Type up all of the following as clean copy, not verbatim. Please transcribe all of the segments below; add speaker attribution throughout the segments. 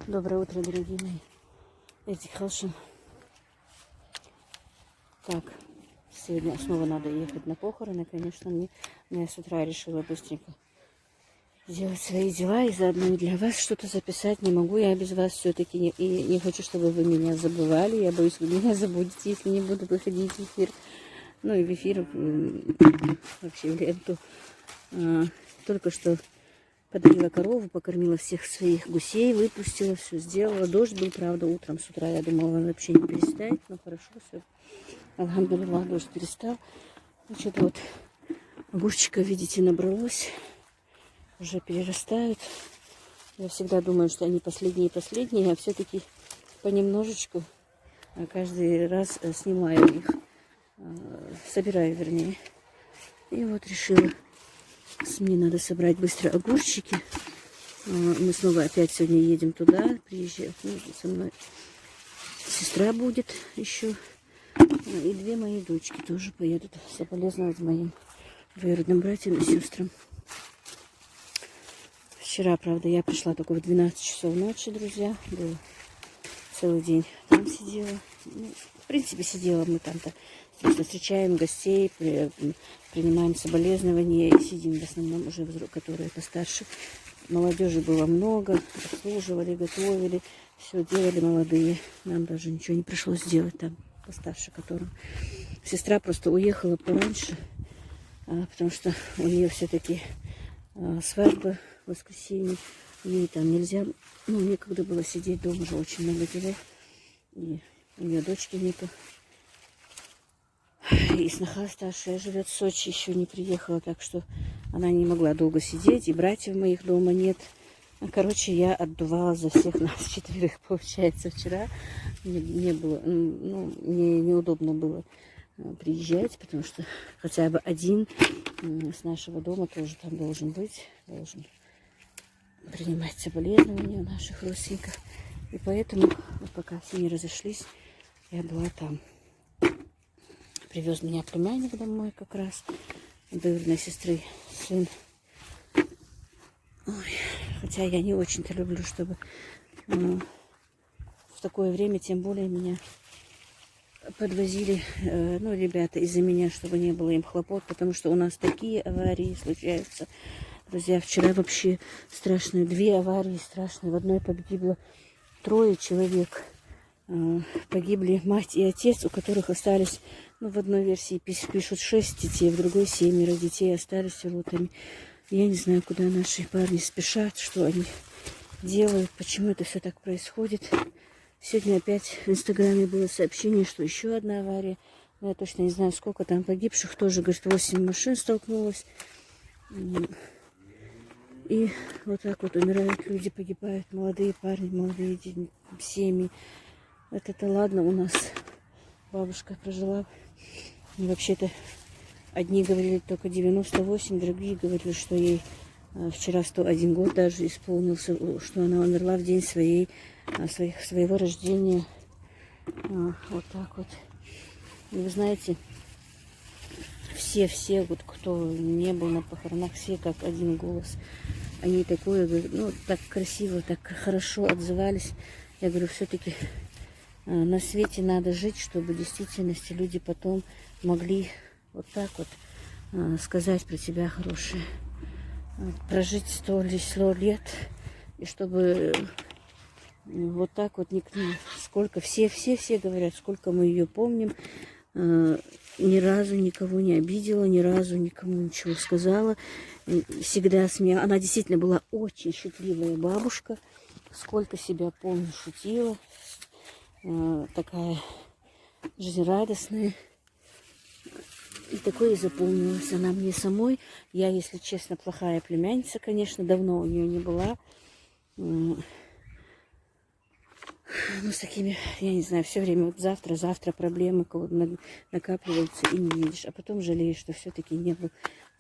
Speaker 1: Доброе утро, дорогие мои. Эдик Халшин. Так, сегодня снова надо ехать на похороны, конечно, мне. Но я с утра решила быстренько сделать свои дела и заодно и для вас что-то записать. Не могу я без вас все-таки. И не хочу, чтобы вы меня забывали. Я боюсь, вы меня забудете, если не буду выходить в эфир. Ну и в эфир, вообще в ленту. Только что подоила корову, покормила всех своих гусей, выпустила, все сделала. Дождь был, правда, утром с утра. Я думала, он вообще не перестанет, но хорошо все. Алхамдулилlah, дождь перестал. Значит, вот огурчика, видите, набралось. Уже перерастают. Я всегда думаю, что они последние, а все-таки понемножечку каждый раз снимаю их. Собираю, вернее. И вот решила, мне надо собрать быстро огурчики. Мы снова опять сегодня едем туда. Приезжает, со мной сестра будет еще. И две мои дочки тоже поедут соболезновать моим двоюродным братьям и сестрам. Вчера, правда, я пришла только в 12 часов ночи, друзья. Было целый день там сидела. Ну, в принципе, сидела мы там-то. Встречаем гостей, принимаем соболезнования и сидим в основном уже, которые постарше. Молодежи было много, обслуживали, готовили, все делали молодые. Нам даже ничего не пришлось делать там, постарше которым. Сестра просто уехала пораньше, потому что у нее все-таки свадьба в воскресенье. Ей там нельзя, некогда было сидеть дома, уже очень много дел. И у нее дочки нету. И сноха старшая живет в Сочи, еще не приехала, так что она не могла долго сидеть, и братьев моих дома нет. Короче, я отдувала за всех нас четверых, получается, вчера. Мне было, мне неудобно было приезжать, потому что хотя бы один с нашего дома тоже там должен быть, должен принимать соболезнования у наших родственников. И поэтому, вот пока все не разошлись, я была там. Привез меня племянник домой как раз, двоюродной сестры сын. Ой, хотя я не очень-то люблю, чтобы в такое время, тем более, меня подвозили, ребята из-за меня, чтобы не было им хлопот, потому что у нас такие аварии случаются. Друзья, вчера вообще страшные, 2 аварии страшные. В одной погибло 3 человек. Погибли мать и отец, у которых остались, в одной версии пишут 6 детей, в другой 7 детей остались сиротами. Я не знаю, куда наши парни спешат, что они делают, почему это все так происходит. Сегодня опять в Инстаграме было сообщение, что еще одна авария. Но я точно не знаю, сколько там погибших. Тоже, говорит, 8 машин столкнулось. И вот так вот умирают люди, погибают молодые парни, молодые семьи. Это-то ладно, у нас бабушка прожила. И вообще-то одни говорили только 98, другие говорили, что ей вчера 101 год даже исполнился, что она умерла в день своего рождения. Вот так вот. И вы знаете, все, вот кто не был на похоронах, все как один голос. Они такое, так красиво, так хорошо отзывались. Я говорю, все-таки на свете надо жить, чтобы в действительности люди потом могли вот так вот сказать про тебя хорошее. Прожить 100 лет, и чтобы вот так вот сколько, все говорят, сколько мы ее помним, ни разу никого не обидела, ни разу никому ничего сказала. Всегда смеялась. Она действительно была очень шутливая бабушка. Сколько себя помню, шутила. Такая жизнерадостная. И такое и запомнилось она мне самой. Я, если честно, плохая племянница, конечно, давно у нее не была. С такими, я не знаю, все время вот завтра проблемы накапливаются и не видишь. А потом жалеешь, что все-таки не был.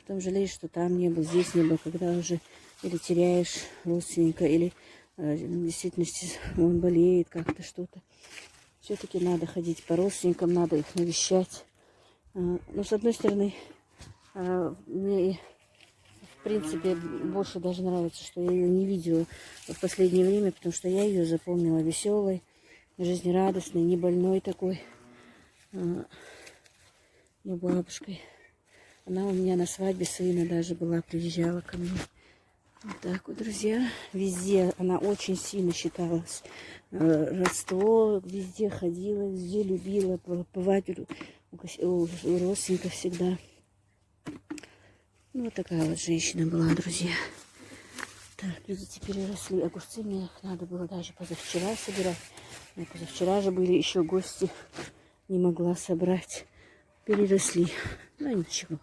Speaker 1: Потом жалеешь, что там не был, здесь не был, когда уже или теряешь родственника, или в действительности он болеет как-то что-то. Все-таки надо ходить по родственникам, надо их навещать. Но с одной стороны, мне принципе, больше даже нравится, что я ее не видела в последнее время, потому что я ее запомнила веселой, жизнерадостной, не больной такой, не бабушкой. Она у меня на свадьбе сына даже была, приезжала ко мне. Вот так вот, друзья. Везде она очень сильно считалась родство, везде ходила, везде любила бывать у родственников всегда. Ну, вот такая вот женщина была, друзья. Так, видите, переросли огурцы. Мне их надо было даже позавчера собирать. Но позавчера же были еще гости. Не могла собрать. Переросли. Ну, ничего.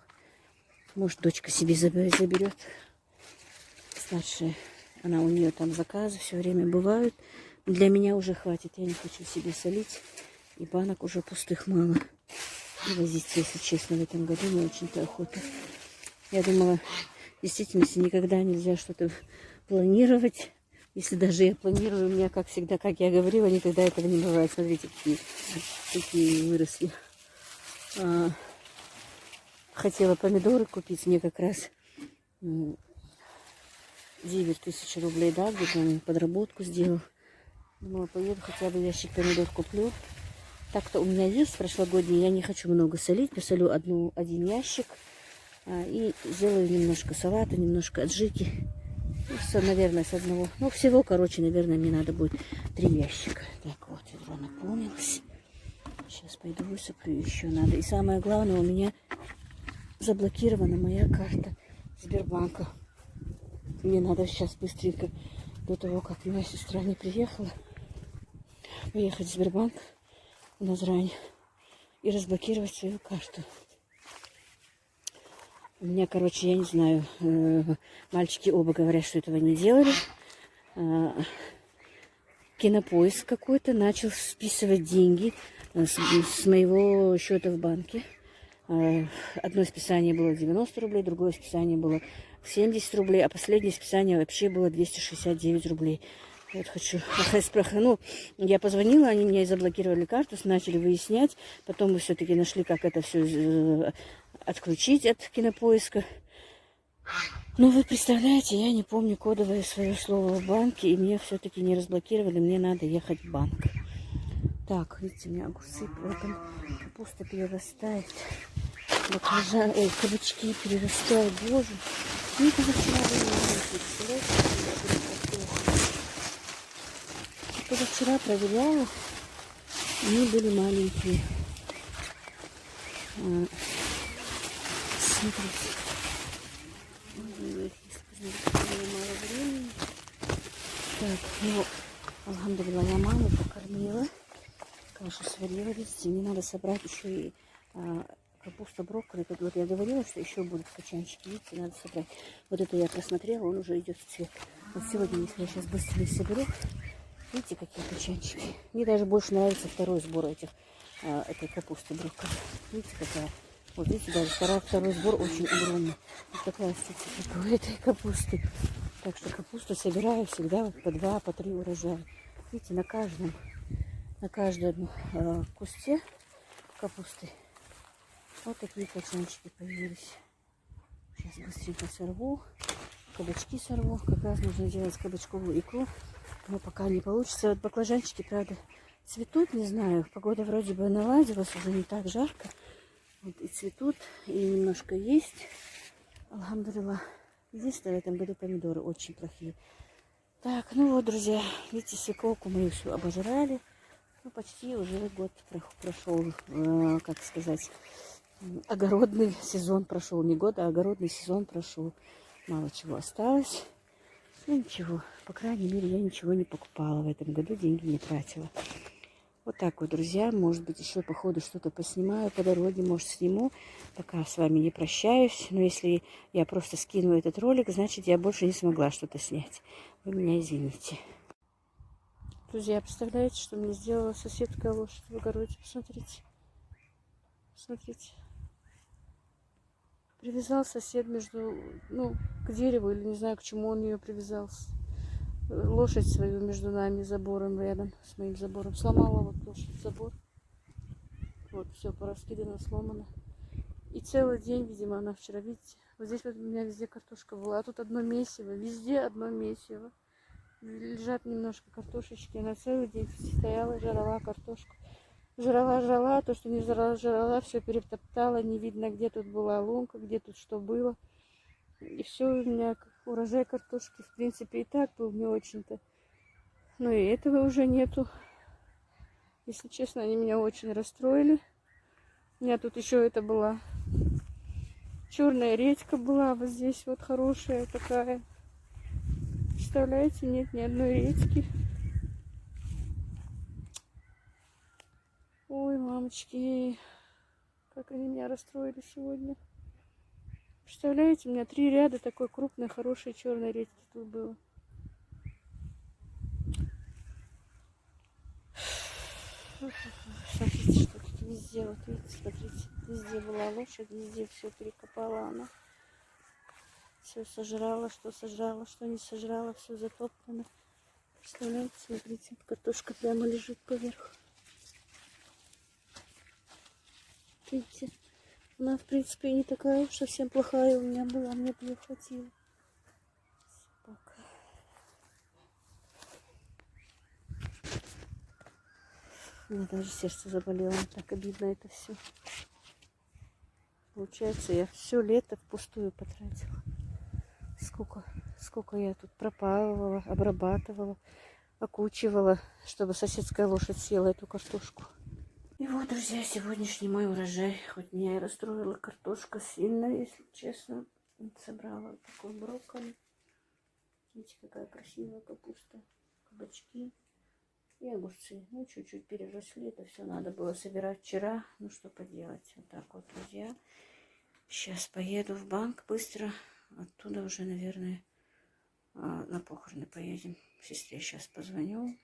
Speaker 1: Может, дочка себе заберет. Старшая. Она у нее там заказы все время бывают. Для меня уже хватит. Я не хочу себе солить. И банок уже пустых мало. И возиться, если честно, в этом году не очень-то охота. Я думала, в действительности никогда нельзя что-то планировать. Если даже я планирую, у меня, как всегда, как я говорила, никогда этого не бывает. Смотрите, какие выросли. Хотела помидоры купить. Мне как раз 9000 рублей, да, где-то он подработку сделал. Думала, поеду, хотя бы ящик помидор куплю. Так-то у меня есть прошлогодний. Я не хочу много солить. Посолю один ящик. И сделаю немножко салата, немножко аджики. Ну, наверное, с одного. Ну, всего, короче, наверное, мне надо будет 3 ящика. Так вот, ведро наполнилось. Сейчас пойду высыплю, еще надо. И самое главное, у меня заблокирована моя карта Сбербанка. Мне надо сейчас быстренько, до того, как моя сестра не приехала, поехать в Сбербанк в Назрань и разблокировать свою карту. У меня, короче, я не знаю, мальчики оба говорят, что этого не делали. Кинопоиск какой-то начал списывать деньги с моего счета в банке. Одно списание было 90 рублей, другое списание было 70 рублей, а последнее списание вообще было 269 рублей. Вот хочу. Ну, я позвонила, они мне заблокировали карту, начали выяснять. Потом мы все-таки нашли, как это все отключить от кинопоиска. Ну, вы представляете, я не помню кодовое свое слово в банке, и мне все-таки не разблокировали, мне надо ехать в банк. Так, видите, у меня огурцы, капуста перерастает, баклажан, кабачки перерастают, боже. Ну, это позавчера было, позавчера проверяла, они были маленькие. Смотрите. Мало времени. Так, ну, алхамдулилlah, я маму покормила. Кашу сварила, видите, мне надо собрать еще и капуста, брокколи. Как вот я говорила, что еще будут качанчики, видите, надо собрать. Вот это я просмотрела, он уже идет в цвет. Вот сегодня, если я сейчас быстрее соберу, видите, какие качанчики. Мне даже больше нравится второй сбор этой капусты, брокколи. Видите, какая. Вот видите, даже второй сбор очень огромный. Вот такая статистика у этой капусты. Так что капусту собираю всегда вот по 2, по 3 урожая. Видите, на каждом кусте капусты вот такие качанчики появились. Сейчас быстренько сорву. Кабачки сорву. Как раз нужно делать кабачковую икру. Но пока не получится. Вот баклажанчики, правда, цветут, не знаю. Погода вроде бы наладилась, уже не так жарко. Вот и цветут, и немножко есть. Алхамдулилlah. Единственное, в этом году помидоры очень плохие. Так, ну вот, друзья, видите, свеколку мы все обожрали. Ну, почти уже год прошел, как сказать, огородный сезон прошел. Не год, а огородный сезон прошел. Мало чего осталось. Ну, ничего, по крайней мере, я ничего не покупала в этом году, деньги не тратила. Вот так вот, друзья. Может быть, еще по ходу что-то поснимаю по дороге, может, сниму. Пока с вами не прощаюсь. Но если я просто скину этот ролик, значит, я больше не смогла что-то снять. Вы меня извините. Друзья, представляете, что мне сделала соседка лошадь в огороде? Посмотрите. Посмотрите. Привязал сосед к дереву, или не знаю, к чему он ее привязался. Лошадь свою между нами забором рядом, с моим забором. Сломала вот лошадь забор. Вот, все пораскидано, сломано. И целый день, видимо, она вчера, видите, Вот здесь вот у меня везде картошка была, а тут одно месиво, везде одно месиво. Лежат немножко картошечки, на целый день стояла, жрала картошку. Жрала, то, что не жрала, все перетоптала, не видно, где тут была лунка, где тут что было. И все у меня урожай картошки, в принципе, и так был не очень-то. Но и этого уже нету. Если честно, они меня очень расстроили. У меня тут еще это была черная редька была, вот здесь вот хорошая такая. Представляете, нет ни одной редьки. Ой, мамочки, как они меня расстроили сегодня. Представляете, у меня 3 ряда такой крупной, хорошей черной редьки тут было. Смотрите, что тут везде, вот видите, смотрите, везде была лошадь, везде все перекопала она. Все сожрала, что не сожрала, все затоптано. Представляете, смотрите, картошка прямо лежит поверху. Видите, она, в принципе, и не такая уж совсем плохая у меня была, мне бы ее хватило. Собака. У меня даже сердце заболело, так обидно это все. Получается, я все лето впустую потратила. Сколько я тут пропалывала, обрабатывала, окучивала, чтобы соседская лошадь съела эту картошку. И вот, друзья, сегодняшний мой урожай. Хоть меня и расстроила картошка сильно, если честно. Собрала такой брокколи. Видите, какая красивая капуста. Кабачки и огурцы. Ну, чуть-чуть переросли. Это все надо было собирать вчера. Ну, что поделать. Вот так вот, друзья. Сейчас поеду в банк быстро. Оттуда уже, наверное, на похороны поедем. Сестре сейчас позвоню.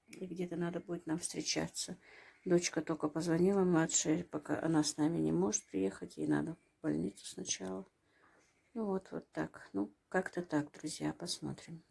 Speaker 1: И где-то надо будет нам встречаться. Дочка только позвонила, младшая, пока она с нами не может приехать. Ей надо в больницу сначала. Ну вот так. Ну, как-то так, друзья, посмотрим.